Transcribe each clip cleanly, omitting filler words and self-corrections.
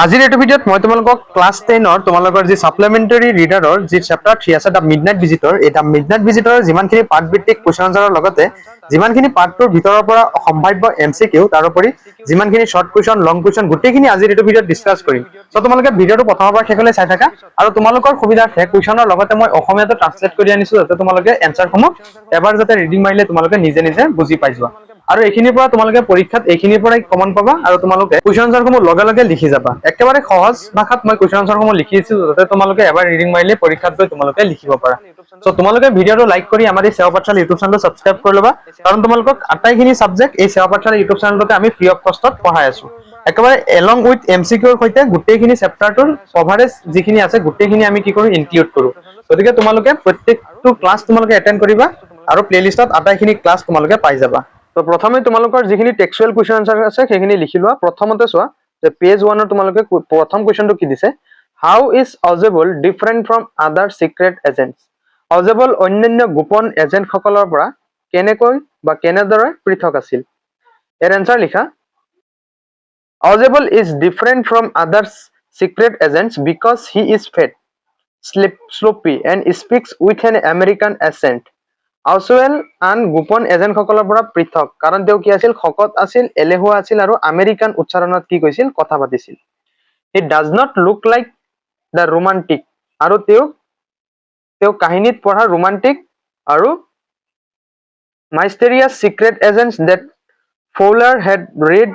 আজিৰ এইটো ভিডিঅ'ত মই তোমালোকক ক্লাছ 10ৰ তোমালোকৰ যি সাপ্লিমেণ্টাৰী ৰিডাৰৰ যি চেপ্টাৰ 3 আছে দ্য মিডনাইট ভিজিটৰ এই দ্য মিডনাইট ভিজিটৰৰ যিমানখিনি পাৰ্ট ভিত্তিক কুৱেশ্যন আনচাৰৰ লগতে যিমানখিনি পাৰ্টটোৰ ভিতৰৰ পৰা সম্ভাৱ্য MCQ তাৰোপৰি যিমানখিনি শৰ্ট কুৱেশ্যন লং কুৱেশ্যন গোটেইখিনি আজিৰ এইটো ভিডিঅ'ত ডিছকাছ কৰিম সো তোমালোকে ভিডিঅ'টো প্ৰথমৰ পৰা শেষলৈ চাই থাকা আৰু তোমালোকৰ সুবিধাৰ্থে কুৱেশ্যনৰ লগতে মই অসমীয়াটো ট্ৰান্সলেট কৰি আনিছো যাতে তোমালোকে এনসাৰসমূহ এবাৰ যাতে ৰিডিং মাৰিলে তোমালোকে নিজে নিজে বুজি পাই যোৱা আৰু এইখিনিৰ পৰা তোমালোকে পৰীক্ষাত এইখিনিৰ পৰাই কমন পাবা আৰু তোমালোকে কুৱেশ্যন আনসাৰসমূহ লগে লগে লিখি যাবা একেবাৰে সহজ ভাষাত মই কুৱেশ্যন আনসাৰসমূহ লিখি আছো যাতে তোমালোকে এবাৰ ৰিডিং মাৰিলে পৰীক্ষাত গৈ তোমালোকে লিখিব পাৰা সো তোমালোকে ভিডিঅ'টো লাইক কৰি আমাৰ এই সেৱা পাঠশালা ইউটিউব চেনেলটো সাবস্ক্ৰাইব কৰি ল'বা কাৰণ তোমালোকক আটাইখিনি সাবজেক্ট এই সেৱা পাঠশালা ইউটিউব চেনেলটোতে আমি ফ্ৰী অফ কষ্টত পঢ়াই আছো একেবাৰে এলং উইথ MCQৰ সৈতে গোটেইখিনি চেপ্টাৰটোৰ কভাৰেজ যিখিনি আছে গোটেইখিনি আমি কি কৰো ইনক্লুড কৰো গতিকে তোমালোকে প্ৰত্যেকটো ক্লাছ তোমালোকে এটেন্ড কৰিবা আৰু প্লেলিষ্টত আটাইখিনি ক্লাছ তোমালোকে পাই যাবা তো প্ৰথমে তোমালোকৰ যিখিনি টেক্সচুৱেল কুৱেশ্যন আনসাৰ আছে সেইখিনি লিখি লোৱা প্ৰথমতে চোৱা যে পেজ 1 তোমালোকে প্ৰথম কুৱেশ্যনটো কি দিছে হাউ is অজেবল different from other secret agents অজেবল অন্যান্য গোপন এজেন্টসকলৰ পৰা কেনেকৈ বা কেনেদৰে পৃথক আছিল এৰ এনসাৰ লিখা Ausable is different from other secret agents because he is fat sloppy and speaks with an American accent Ausable আন গোপন এজেন্টসকলৰ পৰা পৃথক কাৰণ তেওঁ কি আছিল শকত আছিল এলেহুৱা আছিল আৰু আমেৰিকান উচ্চাৰণত কি কৈছিল কথা পাতিছিল he does not look like the romantic আৰু তেওঁ কাহিনীত পঢ়া ৰোমান্টিক আৰু মাইষ্টেৰিয়াছ secret agents that Fowler had read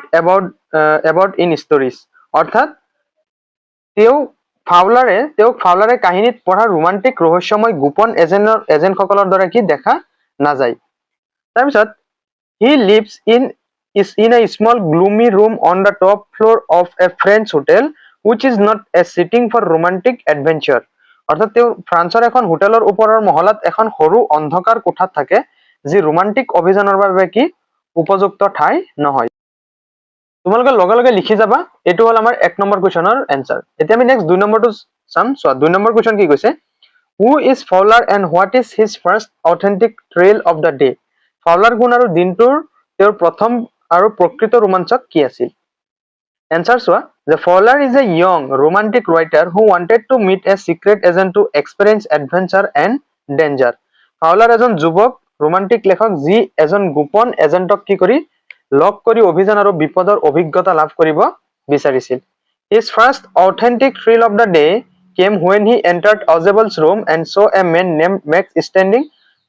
about in stories অৰ্থাৎ তেওঁক ফাউলাৰে কাহিনীত পঢ়া ৰোমান্টিক ৰহস্যময় গোপন এজেন্টসকলৰ দৰে কি দেখা নাযায় তাৰপিছত হি leaves in a small gloomy room on the top floor of a French hotel which is not a sitting for romantic adventure অৰ্থাৎ তেওঁ ফ্ৰান্সৰ এখন হোটেলৰ ওপৰৰ মহলাত এখন সৰু অন্ধকাৰ কোঠাত থাকে যি ৰোমান্টিক অভিযানৰ বাবে কি উপযুক্ত ঠাই নহয় তোমালোকে লগে লগে লিখি যাবা এটো হল আমাৰ 1 নম্বৰ কোৱেশ্যনৰ এনসাৰ এতিয়া আমি নেক্সট 2 নম্বৰটো চাম সো 2 নম্বৰ কোৱেশ্যন কি কৈছে who is Fowler and what is his first authentic thrill of the day Fowler গুণ আৰু দিনটোৰ তেওঁৰ প্ৰথম আৰু প্ৰকৃত ৰোমাঞ্চক কি আছিল এনসাৰ চোৱা The Fowler is a young, romantic writer who wanted to meet a secret agent to experience adventure and danger. Fowler এজন যুৱক ৰোমান্টিক লেখক যি এজন গোপন এজেন্টক কি কৰি লগ কৰি অভিযান আৰু বিপদৰ অভিজ্ঞতা লাভ কৰিব বিচাৰিছিল His first authentic thrill of the day came when he entered Ozebel's room and saw a man named Max standing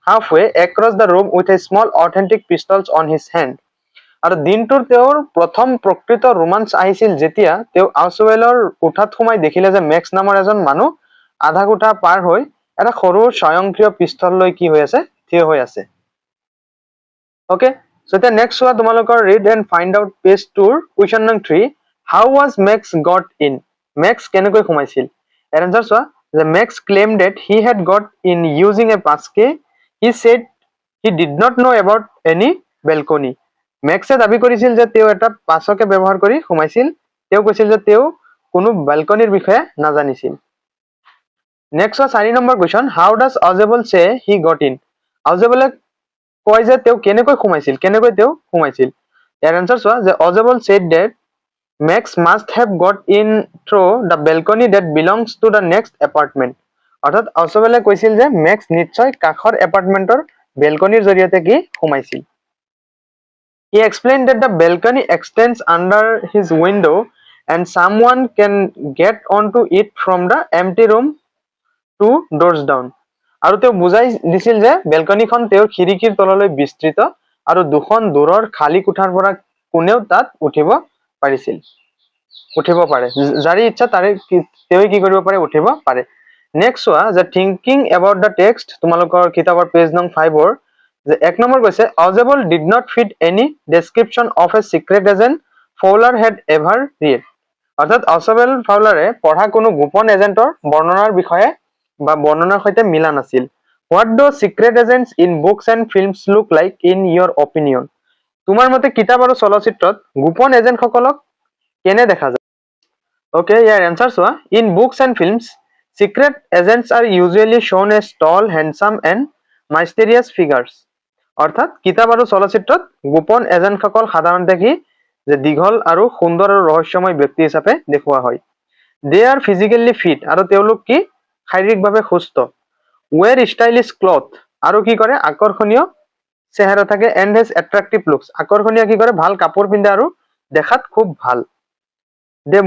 halfway across the room with a small authentic pistols on his hand. আৰু দিনটোৰ তেওঁৰ প্ৰথম প্ৰকৃত ৰোমাঞ্চ আহিছিল যেতিয়া তেওঁ আউচৱেলৰ কোঠাত সোমাই দেখিলে যে মেক্স নামৰ এজন মানুহ আধা কোঠা পাৰ হৈ এটা সৰু স্বয়ংক্ৰিয় পিস্তল লৈ কি হৈ আছে থিয় হৈ আছে ওকে সো এতিয়া নেক্সট হোৱা তোমালোকৰ read and find out page 2 question নং 3 how was Max got in Max কেনেকৈ সোমাইছিল এৰ এনসাৰ চোৱা যে Max claim that he had got in using a passkey he said he did not know about any balcony মেক্সে দাবী কৰিছিল যে তেওঁ এটা পাছকে ব্যৱহাৰ কৰি সোমাইছিল তেওঁ কৈছিল যে তেওঁ কোনো বেলকনিৰ বিষয়ে নাজানিছিল next 4 number question how does Ausable say he got in অজেবলে কয় যে তেওঁ কেনেকৈ সোমাইছিল ইয়াৰ আনসাৰ চোৱা যে Ausable said that Max must have got in through the balcony that belongs to the next apartment অৰ্থাৎ অজেবলে কৈছিল যে মেক্স নিশ্চয় কাষৰ এপাৰ্টমেণ্টৰ বেলকনিৰ জৰিয়তে কি সোমাইছিল He explained that the balcony extends under his window and someone can get onto it from the empty room 2 doors down. আৰু তেওঁ বুজাই দিছিল যে বেলকনিখন তেওঁৰ খিৰিকীৰ তললৈ বিস্তৃত আৰু দুখন দূৰৰ খালী কোঠাৰ পৰা কোনেও তাত উঠিব পাৰে যাৰি ইচ্ছা তাৰে তেওঁ কি কৰিব পাৰে উঠিব পাৰে নেক্সট হোৱা যে থিংকিং এবাউট দ্য টেক্সট তোমালোকৰ কিতাপৰ পেজ নং 5 ৰ যে 1 নম্বৰ কৈছে Ausable did not fit any description of a secret agent Fowler had ever read অৰ্থাৎ অজেবল ফাউলাৰে পঢ়া কোনো গোপন এজেন্টৰ বৰ্ণনাৰ বিষয়ে বা বৰ্ণনাৰ সৈতে মিলা নাছিল what do secret agents in books and films look like in your opinion তোমাৰ মতে কিতাপ আৰু চলচ্চিত্ৰত গোপন এজেন্টসকলক কেনে দেখা যায় ওকে ইয়াৰ এনসাৰ চোৱা in books and films secret agents are usually shown as tall handsome and mysterious figures অৰ্থাৎ কিতাপ আৰু চলচ্চিত্ৰত গোপন এজেন্টসকল সাধাৰণতে কি যে দীঘল আৰু সুন্দৰ আৰু ৰহস্যময় ব্যক্তি হিচাপে দেখুওৱা হয়। দে আৰ ফিজিকেলি ফিট আৰু তেওঁলোক কি শাৰীৰিকভাৱে সুস্থ। ৱেৰ ষ্টাইলিছ ক্লথ আৰু কি কৰে আকৰ্ষণীয় চেহেৰা থাকে এণ্ড হেজ এট্ৰেক্টিভ লুকছ আকৰ্ষণীয় কি কৰে ভাল কাপোৰ পিন্ধে আৰু দেখাত খুব ভাল। They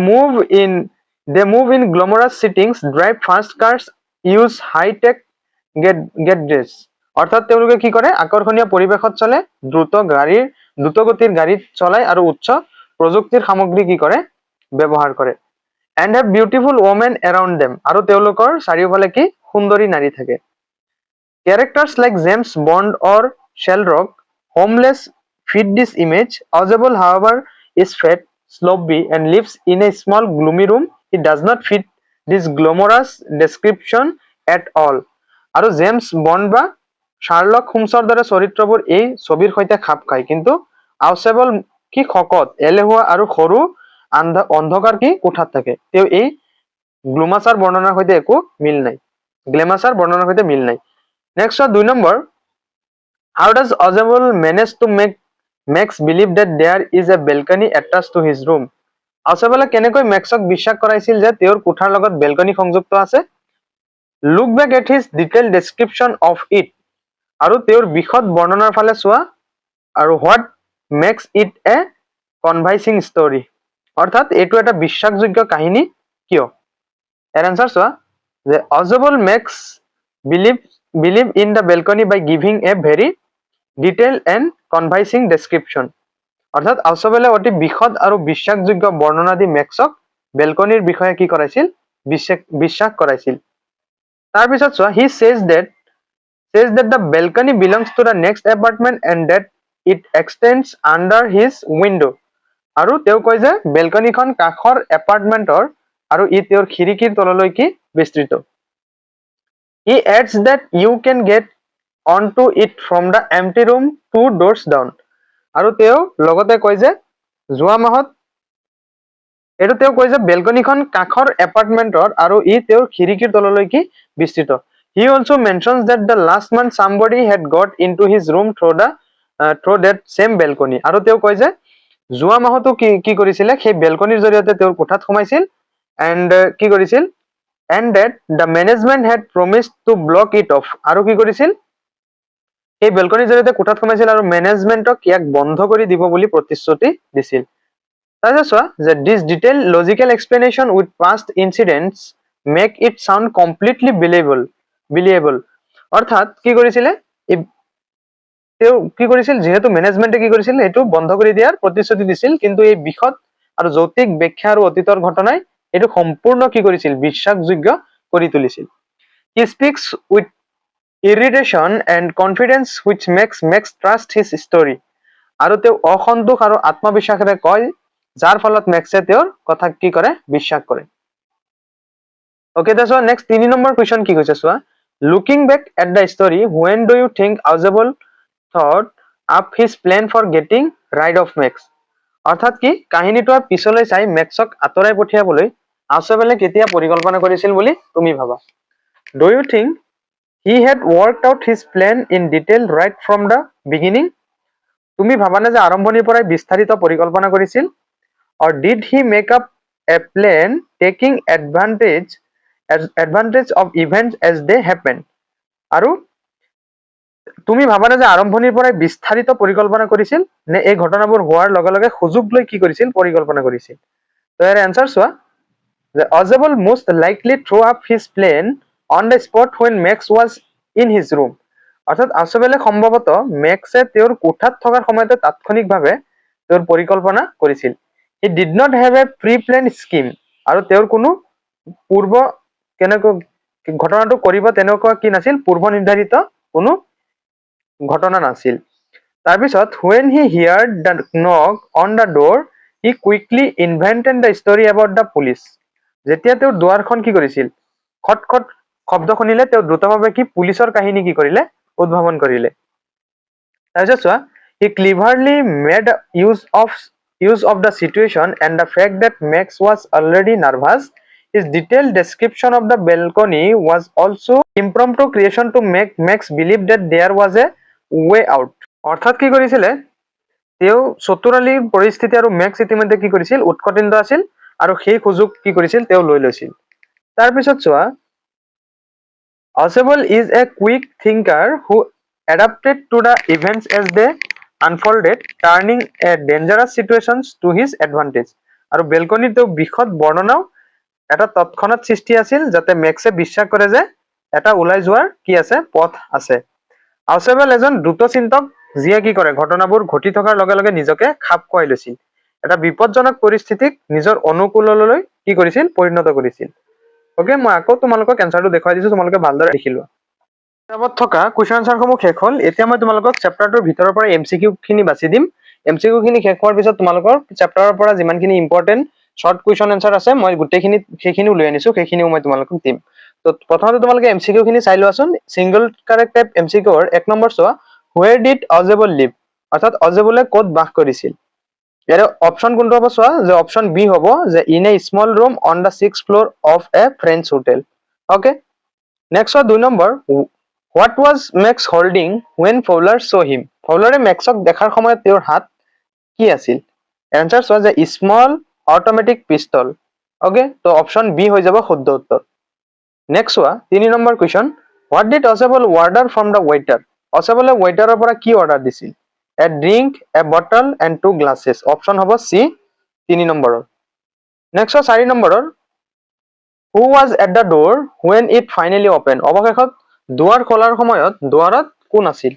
move in glamorous settings drive fast cars use high tech gadgets অৰ্থাৎ তেওঁলোকে কি কৰে আকৰ্ষণীয় পৰিৱেশত চলে দ্ৰুতগতিৰ গাড়ীত চলায় আৰু উচ্চ প্ৰযুক্তিৰ সামগ্ৰী কি কৰে ব্যৱহাৰ কৰে। And have beautiful women around them আৰু তেওঁলোকৰ চাৰিওফালে কি সুন্দৰী নাৰী থাকে। Characters like James Bond or Sherlock Holmes fit this image. Ozable, however, is fat, sloppy, and lives in a small, gloomy room. He does not fit this glamorous description at all. আৰু James bond বা শাৰ্লক হোমছৰ দৰে চৰিত্ৰবোৰ এই ছবিৰ সৈতে খাপ খায়, কিন্তু আউচেবল কি শকত, এলেহুৱা আৰু সৰু অন্ধকাৰ কি কোঠাত থাকে। তেওঁ এই গ্লুমাছাৰ বৰ্ণনাৰ সৈতে একো মিল নাই। Next, 2 number. How does Ozable manage to make Max believe that there is a balcony attached to his room? Ozable কেনেকৈ মেক্সক বিশ্বাস কৰাইছিল যে তেওঁৰ কোঠাৰ লগত বেলকনি সংযুক্ত আছে? Look back at his detailed description of it. আৰু তেওঁৰ বিশদ বৰ্ণনাৰ ফালে চোৱা আৰু what makes it a convincing story. অৰ্থাৎ এইটো এটা বিশ্বাসযোগ্য কাহিনী কিয়? এৰ আনসাৰ চোৱা যে Ozable makes believe in the balcony by giving a very detailed and convincing description. অৰ্থাৎ আউচেবলে অতি বিশদ আৰু বিশ্বাসযোগ্য বৰ্ণনা দি মেক্সক বেলকনিৰ বিষয়ে কি কৰাইছিল বিশ্বাস কৰাইছিল। তাৰপিছত চোৱা he says that the balcony belongs to the next apartment and that it extends under his window. আৰু তেওঁ কয় যে বেলকনিখন কাষৰ এপাৰ্টমেণ্টৰ আৰু ই তেওঁৰ খিৰিকীৰ তললৈকে বিস্তৃত। He adds that you can get onto it from the empty room 2 doors down. আৰু তেওঁ লগতে কয় যে বেলকনিখন কাষৰ এপাৰ্টমেণ্টৰ আৰু ই তেওঁৰ খিৰিকীৰ তললৈকে বিস্তৃত। He also mentions that the last month somebody had got into his room through that same balcony. আৰু তেওঁ কয় যে যোৱা মাহতো কি কৰিছিলে সেই বেলকনিৰ জৰিয়তে তেওঁৰ কোঠাত সোমাইছিল এণ্ড কি কৰিছিল and that the management had promised to block it off. আৰু কি কৰিছিল এই বেলকনিৰ জৰিয়তে কোঠাত সোমাইছিল আৰু মেনেজমেণ্টক ইয়াক বন্ধ কৰি দিব বুলি প্ৰতিশ্ৰুতি দিছিল। তাৰপিছত চোৱা যে this detailed logical explanation with past incidents make it sound completely believable. অৰ্থাৎ কি কৰিছিলে তেওঁ কি কৰিছিল যেহেতু মেনেজমেণ্টে কি কৰিছিল এইটো বন্ধ কৰি দিয়াৰ প্ৰতিশ্ৰুতি দিছিল, কিন্তু এই বিশদ আৰু যৌক্তিক ব্যাখ্যা আৰু অতীতৰ ঘটনাই এইটো সম্পূৰ্ণ কি কৰিছিল বিশ্বাসযোগ্য কৰি তুলিছিল। He speaks with irritation and confidence which makes Max trust his story. আৰু তেওঁ অসন্তোষ আৰু আত্মবিশ্বাসেৰে কয় যাৰ ফলত মেক্সে তেওঁৰ কথা কি কৰে বিশ্বাস কৰে। Okay, that's why next 3 number question কি কৈছে চোৱা looking back at the story when do you think Ozable thought up his plan for getting rid of Max? অৰ্থাৎ কি কাহিনীটো পিছলৈ চাই মেক্সক আঁতৰাই পঠিয়াবলৈ আউচেবলে কেতিয়া পৰিকল্পনা কৰিছিল বুলি তুমি ভাবা? Do you think he had worked out his plan in detail right from the beginning? তুমি ভাবানে যে আৰম্ভণিৰ পৰাই বিস্তাৰিত পৰিকল্পনা কৰিছিল? Or did he make up a plan taking advantage of events as they happen? আৰু তুমি ভাবানে যে আৰম্ভণিৰ পৰাই বিস্তাৰিত পৰিকল্পনা কৰিছিল নে এই ঘটনাবোৰ হোৱাৰ লগে লগে সুযোগ লৈ কি কৰিছিল পৰিকল্পনা কৰিছিল? তো ইয়াৰ আনসাৰ চোৱা যে Ozable most likely threw up his plan on the spot when Max was in his room. অৰ্থাৎ আউচেবলে সম্ভৱতঃ মেক্সে তেওঁৰ কোঠাত থকাৰ সময়তে তাৎক্ষণিকভাৱে তেওঁৰ পৰিকল্পনা কৰিছিল। He did not have a pre-planned scheme. আৰু তেওঁৰ কোনো পূৰ্ব কেনেকৈ ঘটনাটো কৰিব তেনেকুৱা কি নাছিল পূৰ্ব নিৰ্ধাৰিত কোনো ঘটনা নাছিল। তাৰপিছত when he heard the knock on the door he quickly invented the story about the police. যেতিয়া তেওঁ দুৱাৰখন কি কৰিছিল খটখট শব্দ শুনিলে তেওঁ দ্ৰুতভাৱে কি পুলিচৰ কাহিনী কি কৰিলে উদ্ভাৱন কৰিলে। তাৰপিছত চোৱা he cleverly made use of the situation and the fact that Max was already nervous. His detailed description of the balcony was also impromptu creation to make Max believe that there was a way out. অৰ্থাৎ কি কৰিছিলে তেওঁ চতুৰালীৰ পৰিস্থিতি আৰু max ইতিমধ্যে কি কৰিছিল উৎকণ্ঠিত আছিল আৰু সেই সুযোগ কি কৰিছিল তেওঁ লৈ লৈছিল। তাৰপিছত চোৱা Ausable is a quick thinker who adapted to the events as they unfolded, turning a dangerous situations to his advantage. আৰু বেলকনিৰ তেওঁ বিশদ বৰ্ণনাও এটা তৎক্ষণাত সৃষ্টি আছিল যাতে মেক্সে বিশ্বাস কৰে যে এটা ওলাই যোৱাৰ কি আছে পথ আছে। আউচেবল এজন দ্ৰুত চিন্তক যিয়ে কি কৰে ঘটনাবোৰ ঘটি থকাৰ লগে লগে নিজকে খাপ খুৱাই লৈছিল, এটা বিপদজনক পৰিস্থিতিক নিজৰ অনুকূললৈ কি কৰিছিল পৰিণত কৰিছিল। ওকে, মই আকৌ তোমালোকক এনচাৰটো দেখুৱাই দিছো, তোমালোকে ভালদৰে লিখি লোৱা। কিতাপত থকা কুৱেশ্যন আনচাৰসমূহ শেষ হ'ল। এতিয়া মই তোমালোকক চেপ্টাৰটোৰ ভিতৰৰ পৰা MCQ খিনি বাছি দিম। MCQ খিনি শেষ হোৱাৰ পিছত তোমালোকৰ চেপ্টাৰৰ পৰা যিমানখিনি ইম্পৰ্টেণ্ট শৰ্ট কুৱেশ্যন এনচাৰ আছে মই গোটেইখিনি সেইখিনি উলিয়াই আনিছো, সেইখিনিও মই তোমালোকক দিম। তো প্ৰথমতে তোমালোকে MCQ খিনি চাই লোৱাচোন। সিংগল কাৰেক্ট টাইপ MCQৰ 1 নম্বৰ চোৱা, হুৱেৰ ডিড অজেবল লিভ, অৰ্থাৎ অজেবলে ক'ত বাস কৰিছিল। ইয়াৰে অপশ্যন কোনটো হ'ব চোৱা, যে অপশ্যন বি হ'ব যে in a small room on the 6th floor of a French hotel. Okay, next হয় 2 number, what was Max holding when Fowler saw' him. ফৌলাৰে মেক্সক দেখাৰ সময়ত তেওঁৰ হাত কি আছিল। এনচাৰ চোৱা যে স্মল অট'মেটিক পিষ্টল। ওকে, তো অপশ্যন বি হৈ যাব শুদ্ধ উত্তৰ। নেক্সট চোৱা 3 number question, what did Ausable order from the waiter. অজেবলে ৱেইটাৰৰ পৰা কি অৰ্ডাৰ দিছিল। এ drink, A bottle and 2 glasses. Option হ'ব চি 3 নম্বৰৰ। নেক্সট 4 নম্বৰৰ, who was at the ডোৰ when it finally open. অৱশেষত দুৱাৰ খোলাৰ সময়ত দুৱাৰত কোন আছিল।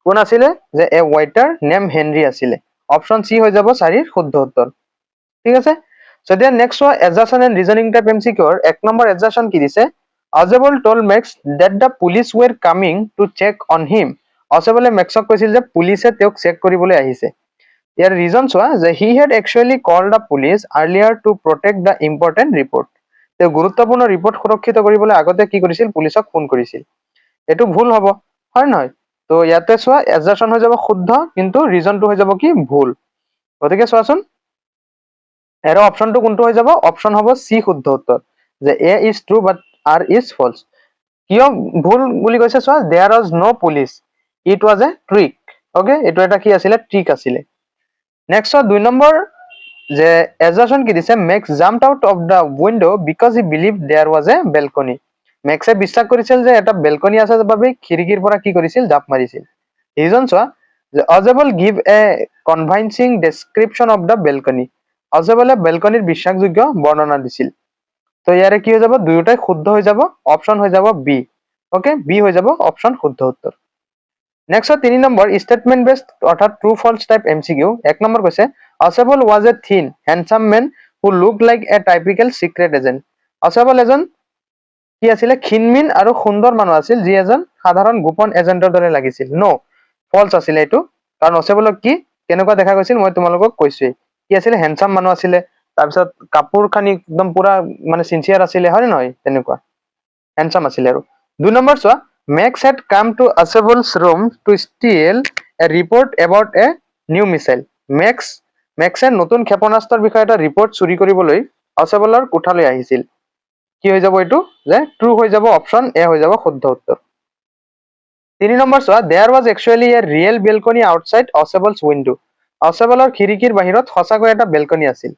কোন আছিলে যে এ ৱেইটাৰ নেম হেনৰি আছিলে। অপশ্যন চি হৈ যাব 4 শুদ্ধ উত্তৰ। ঠিক আছে, সো এতিয়া নেক্সট চোৱা এজাৰশন এণ্ড ৰিজনিং টাইপ MCQৰ 1 নম্বৰ এজাৰশন কি দিছে, Ausable told Max that the police were coming to check on him. অজেবলে মেক্সক কৈছিল যে পুলিচে তেওঁক চেক কৰিবলৈ আহিছে। ইয়াৰ ৰিজন চোৱা যে he had actually called the police earlier to protect the important report. তেওঁ গুৰুত্বপূৰ্ণ ৰিপৰ্ট সুৰক্ষিত কৰিবলৈ আগতে কি কৰিছিল পুলিচক ফোন কৰিছিল। এইটো ভুল হ'ব, হয় নহয়। তো ইয়াতে চোৱা এজাৰশন হৈ যাব শুদ্ধ, কিন্তু ৰিজনটো হৈ যাব কি ভুল। গতিকে চোৱাচোন এৰ অপশ্যনটো কোনটো হৈ যাব, অপশ্যন হ'ব চি শুদ্ধ উত্তৰ, যে A is true but R is false. কিয় ভুল বুলি কৈছে চোৱা, there was no police, it was a trick. Okay, এইটো এটা কি আছিলে ট্ৰিক আছিলে। নেক্সট 2 নম্বৰ যে এজাৰশন কি দিছে, Max jumped out of the window because he believe there was a balcony. মেক্সে বিশ্বাস কৰিছিল যে এটা বেলকনি আছে বাবে খিৰিকীৰ পৰা কি কৰিছিল জাপ মাৰিছিল। ৰিজন চোৱা যে Ausable give a convincing description of the balcony. অজেবলে বেলকনিৰ বিশ্বাসযোগ্য বৰ্ণনা দিছিল। তো ইয়াৰে কি হৈ যাব, দুয়োটাই শুদ্ধ হৈ যাব, অপশ্যন হৈ যাব বি। ওকে, বি হৈ যাব অপশ্যন শুদ্ধ উত্তৰ। নেক্সট 3 নম্বৰ স্টেটমেন্ট বেসড অৰ্থাৎ true false type MCQ। 1 number কৈছে, Ausable was a thin handsome man who look like a typical secret agent. Ausable এজন কি আছিলে ক্ষীণমিন আৰু সুন্দৰ মানুহ আছিল যি এজন সাধাৰণ গোপন এজেন্টৰ দৰে লাগিছিল। নো, ফলছ আছিলে এইটো, কাৰণ অজেবলক কি কেনেকুৱা দেখা গৈছিল মই তোমালোকক কৈছোৱেই। কি আছিলে হেণ্ডসাম মানুহ আছিলে, তাৰপিছত কাপোৰ খানি একদম পুৰা মানে চিনচিয়াৰ আছিলে, হয় নহয় তেনেকুৱা হেণ্ডসাম আছিলে। আৰু 2 নম্বৰ চোৱা, max had come to Asabol's room to steal a report about a new missile. মেক্সে নতুন ক্ষেপণাস্ত্ৰৰ বিষয়ে এটা ৰিপৰ্ট চুৰি কৰিবলৈ অচেবলৰ কোঠালৈ আহিছিল। কি হৈ যাব এইটো, যে ট্ৰু হৈ যাব, অপশ্যন এ হৈ যাব শুদ্ধ উত্তৰ। 3 নম্বৰ চোৱা, there was actually a real balcony outside Ausable's window. অচেবলৰ খিৰিকীৰ বাহিৰত সঁচাকৈ এটা বেলকনি আছিল।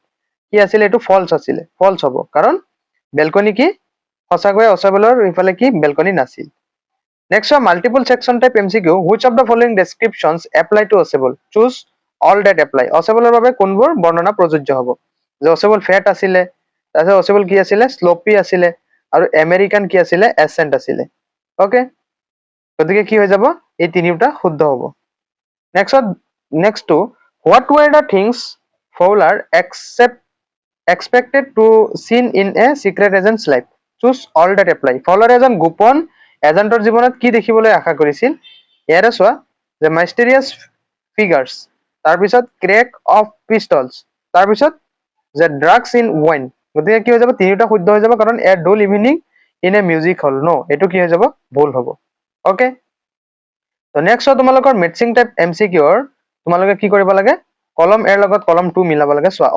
কি আছিল এইটো ফলছ আছিলে, ফলছ হ'ব, কাৰণ বেলকনি কি সঁচাকৈ অচেবলৰ ইফালে কি বেলকনি নাছিল। Next multiple section type MCQ, which of the following descriptions apply to Ausable, choose all that apply. অচেবলৰ বাবে কোনবোৰ বৰ্ণনা প্ৰযোজ্য হ'ব। যে অচেবল ফেট আছিলে, তাৰপিছত অচেবল কি আছিলে শ্লোপি আছিলে, আৰু আমেৰিকান কি আছিলে এসেন্ট আছিলে। ওকে, গতিকে কি হৈ যাব এই তিনিটা শুদ্ধ হ'ব। Next what were the things Fowler expected to seen in a secret agent's life, choose all that apply। ফৌলাৰে এজন গোপন এজেন্টৰ জীৱনত কি দেখিবলৈ আশা কৰিছিল। ইয়াৰে চোৱা যে মাইষ্টেৰিয়াছ ফিগাৰ্ছ, তাৰপিছত ক্ৰেক অফ পিষ্টলছ, তাৰপিছত যে ড্ৰাগছ ইন ৱাইন। গতিকে কি হৈ যাব তিনিটা শুদ্ধ হৈ যাব, কাৰণ a dull evening in a music hall. No, এইটো কি হৈ যাব ভুল হ'ব। ওকে, তো নেক্সট তোমালোকৰ মেটচিং টাইপ MCQৰ তোমালোকে কি কৰিব লাগে, কলম এৰ লগত কলম 2 মিলাব লাগে। চোৱা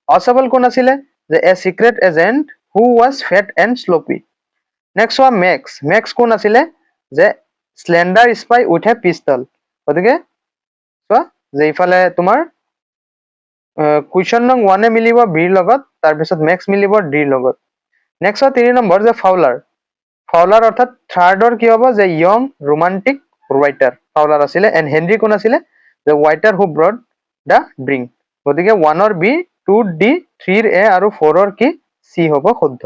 অচেবল কোন আছিলে, যে a secret agent who was fat and sloppy. Next চোৱা মেক্স কোন আছিলে, যে slender spy with a pistol. গতিকে চোৱা যে ইফালে তোমাৰ কুৱেশ্যন নং 1 মিলিব বিৰ লগত, তাৰপিছত মেক্স মিলিব ডিৰ লগত। নেক্সট 3 নম্বৰ যে ফাউলাৰ। ফাউলাৰ অৰ্থাৎ থাৰ্ডৰ কি হ'ব যে ইয়ং ৰোমান্টিক ৰাইটাৰ ফাউলাৰ আছিলে, এণ্ড হেনৰি কোন আছিলে যে writer who broad the drink. গতিকে 1ৰ বি, 2ৰ ডি, 3ৰ এ আৰু 4ৰ কি চি হ'ব শুদ্ধ।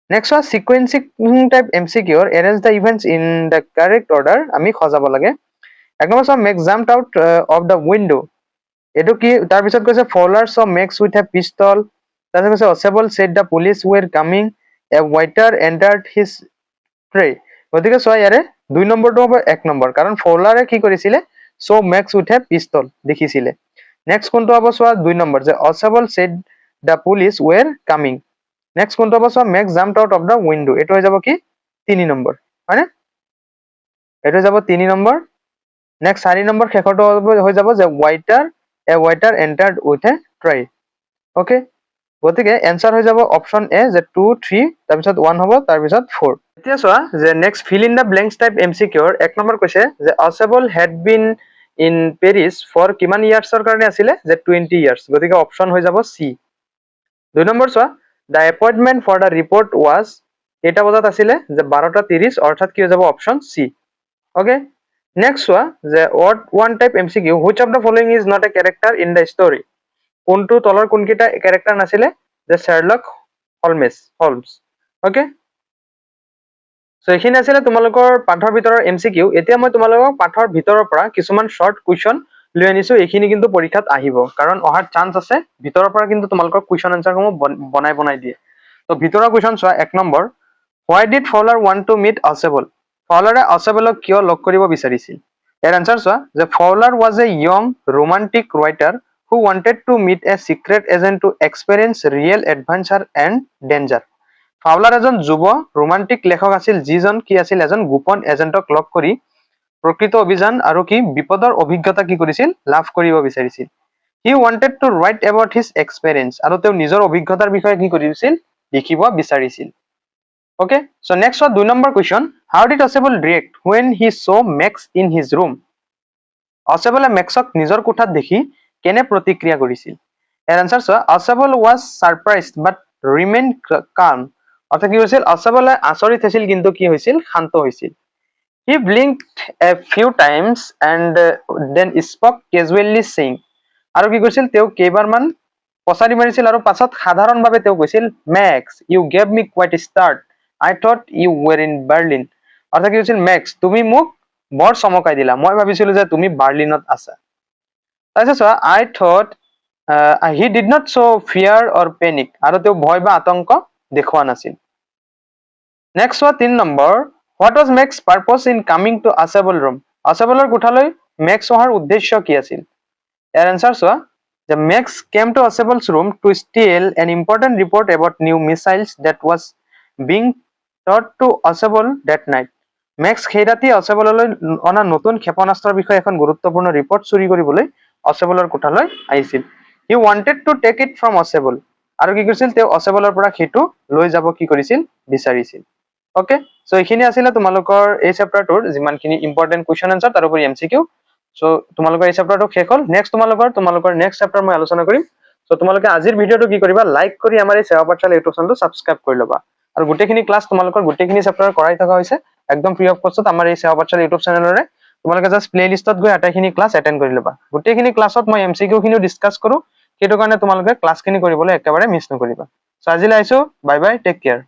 নেক্সট হয় সিকুৱেন্সিং টাইপ এমচিকিউৰ arrange the events in the correct order. আমি সজাব লাগে। 1 নম্বৰ চাওঁ Max jumped out of the window. এইটো কি, তাৰপিছত কৈছে Fowler saw Max with a pistol. তাৰপিছত কৈছে Ausable said the police were coming, a waiter entered his tray. গতিকে চোৱা ইয়াৰে 2 নম্বৰটো হ'ব 1 নম্বৰ, কাৰণ ফলাৰে কি কৰিছিলে saw Max with a pistol দেখিছিলে। নেক্সট কোনটো হ'ব চোৱা 2 নম্বৰ যে Ausable said the police were coming. Next কোনটো হ'ব চোৱা Max jumped out of the window. এইটো হৈ যাব কি 3 নম্বৰ, হয়নে? এইটো হৈ যাব 3 নম্বৰ। নেক্সট 4 নম্বৰ শেষৰটো হৈ যাব যে waiter entered with a tray. Okay, গতিকে এনচাৰ হৈ যাব অপশ্যন এ যে 2, 3, তাৰপিছত 1 হ'ব, তাৰপিছত 4। এতিয়া চোৱা যে next fill in the blanks type এমচিকিউৰ। 1 নম্বৰ কৈছে যে Ausable had been in Paris for কিমান ইয়াৰ্ছৰ কাৰণে আছিলে যে 20 ইয়াৰ্ছ। গতিকে অপশ্যন হৈ যাব চি। 2 নম্বৰ চোৱা the appointment for the report was কেইটা বজাত আছিলে যে 12:30, অৰ্থাৎ কি হৈ যাব অপশ্যন চি। অ'কে, নেক্সট চোৱা যে word 1 type MCQ which of the following is not a character in the story. কোনটো তলৰ কোনকেইটা কেৰেক্টাৰ নাছিলে যে শ্বাৰ্লক হোলমছ। অ'কে, চ' এইখিনি আছিলে তোমালোকৰ পাঠৰ ভিতৰৰ এমচিকিউ। এতিয়া মই তোমালোকক পাঠৰ ভিতৰৰ পৰা কিছুমান শ্বৰ্ট কুৱেশ্যন লৈ আনিছো। এইখিনি কিন্তু পৰীক্ষাত আহিব, কাৰণ অহাৰ চান্স আছে। ভিতৰৰ পৰা কিন্তু তোমালোকৰ কুৱেশ্যন এনচাৰসমূহ বনাই দিয়ে। তো ভিতৰৰ কুৱেশ্যন চোৱা 1 number why did Fowler want to meet Ausable. ফাউলাৰে অচেবলক কিয় লগ কৰিব বিচাৰিছিল? ইয়াৰ এনচাৰ চোৱা যে Fowler was a young romantic writer who wanted to meet a secret agent to experience real adventure and danger. ফাউলাৰ এজন যুৱ ৰোমান্টিক লেখক আছিল, যিজন কি আছিল এজন গোপন এজেণ্টক লগ কৰি প্ৰকৃত অভিযান আৰু কি বিপদৰ অভিজ্ঞতা কি কৰিছিল লাভ কৰিব বিচাৰিছিল। He wanted to write about his experience, আৰু তেওঁ নিজৰ অভিজ্ঞতাৰ বিষয়ে কি কৰিছিল লিখিব বিচাৰিছিল। Okay, so' next 2 number question how did Ausable react when he saw Max in his room. অচেবলে মেক্সক নিজৰ কোঠাত দেখি কেনে প্ৰতিক্ৰিয়া কৰিছিল? ইয়াৰ এনচাৰ চোৱা Ausable was surprised but remain calm. অৰ্থাৎ কি হৈছিল অচেবলে আচৰিত হৈছিল কিন্তু কি হৈছিল শান্ত হৈছিল। He blinked a few times and then spoke casually saying, আৰু কি কৈছিল তেওঁ কেইবাৰমান পচাৰি মাৰিছিল আৰু পাছত সাধাৰণভাৱে তেওঁ কৈছিল Max you gave me quite start, I thought you were in Berlin. অৰ্থাৎ কি কৈছিল মেক্স তুমি মোক বৰ চমকাই দিলা, মই ভাবিছিলো যে তুমি বাৰ্লিনত আছা। তাৰপিছত চোৱা I thought he did not show' fear or panic, আৰু তেওঁ ভয় বা আতংক দেখুওৱা নাছিল। নেক্সট চোৱা 3 number what was Max purpose in coming to Isabel room. অচেবলৰ কোঠালৈ মেক্স অহাৰ উদ্দেশ্য কি আছিল? ইয়াৰ এনচাৰ চোৱা যে Max came to Isabel's room to steal an important report about new missiles that was being taught to Isabel that night. Max সেই ৰাতি অচেবললৈ অনা নতুন ক্ষেপণাস্ত্ৰৰ বিষয়ে এখন গুৰুত্বপূৰ্ণ ৰিপৰ্ট চুৰি কৰিবলৈ অচেবলৰ কোঠালৈ আহিছিল। He wanted to take it from Isabel, আৰু কি কৰিছিল তেওঁ অচেবলৰ পৰা সেইটো লৈ যাব কি কৰিছিল বিচাৰিছিল। অ'কে, চ' এইখিনি আছিলে তোমালোকৰ এই চেপ্টাৰটোৰ যিমানখিনি ইম্পৰ্টেণ্ট কুৱেশ্যন এনচাৰ তাৰোপৰি এমচিকিউ। চ' তোমালোকৰ এই চেপ্টাৰটো শেষ হ'ল। নেক্সট তোমালোকৰ নেক্সট চেপ্টাৰ মই আলোচনা কৰিম। চ' তোমালোকে আজিৰ ভিডিঅ'টো কি কৰিবা লাইক কৰি আমাৰ এই সেৱা পাঠশালা ইউটিউব চেনেলটো ছাবস্ক্ৰাইব কৰি ল'বা। আৰু গোটেইখিনি ক্লাছ তোমালোকৰ গোটেইখিনি চেপ্টাৰ কৰাই থকা হৈছে একদম ফ্ৰী অফ কষ্টত আমাৰ এই সেৱা পাঠশালা ইউটিউব চেনেলৰে। তোমালোকে জাষ্ট প্লে লিষ্টত গৈ আটাইখিনি ক্লাছ এটেণ্ড কৰি ল'বা। গোটেইখিনি ক্লাছত মই এমচিকিউ খিনিও ডিছকাছ কৰোঁ, সেইটো কাৰণে তোমালোকে ক্লাছখিনি কৰিবলৈ একেবাৰে মিছ নকৰিবা। চ' আজিলৈ আহিছোঁ, বাই বাই, টেক কেয়াৰ।